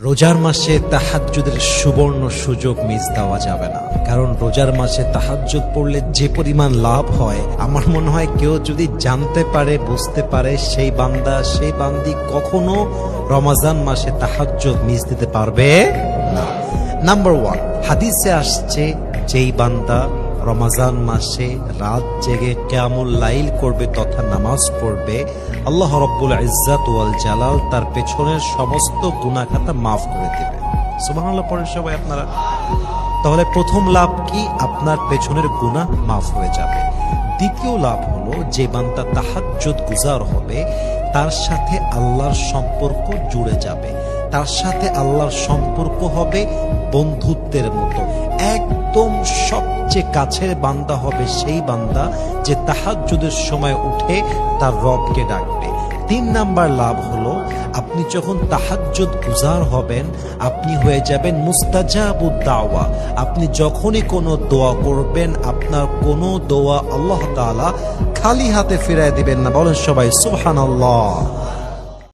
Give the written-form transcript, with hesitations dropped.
রোজার মাসে তাহাজ্জুদের সুবর্ণ সুযোগ মিস দেওয়া যাবে না, কারণ রোজার মাসে তাহাজ্জুদ পড়লে যে পরিমাণ লাভ হয়, আমার মনে হয় কেউ যদি জানতে পারে, বুঝতে পারে, সেই বান্দা সেই বান্দি কখনো রমজান মাসে তাহাজ্জুদ মিস দিতে পারবে না। নাম্বার 1, হাদিসে আসছে যেই বান্দা রমজান মাসে রাত জেগে কিয়ামুল লাইল করবে তথা নামাজ পড়বে, আল্লাহ রাব্বুল ইজ্জাত ওয়াল জালাল তার পেছনের সমস্ত গুনাহ খাতা মাফ করে দেবে। সুবহানাল্লাহ পড়েন সবাই আপনারা। তাহলে প্রথম লাভ কি? আপনার পেছনের গুনাহ মাফ হয়ে যাবে। দ্বিতীয় লাভ হলো, যে বান্দা তাহাজ্জুদ গুজার হবে তার সাথে আল্লাহর সম্পর্ক জুড়ে যাবে, তার সাথে আল্লাহর সম্পর্ক হবে বন্ধুত্বের মতো। একদম সবচেয়ে কাছের বান্দা হবে সেই বান্দা যে তাহাজ্জুদের সময় উঠে তার রবকে ডাকবে। 3 নাম্বার লাভ হলো, আপনি যখন তাহাজ্জুদ গুজার হবেন আপনি হয়ে যাবেন মুস্তাজাবুদ দাওয়া। আপনি যখনই কোনো দোয়া করবেন, আপনার কোনো দোয়া আল্লাহ তাআলা খালি হাতে ফিরায় দিবেন না। বলেন সবাই সুবহানাল্লাহ।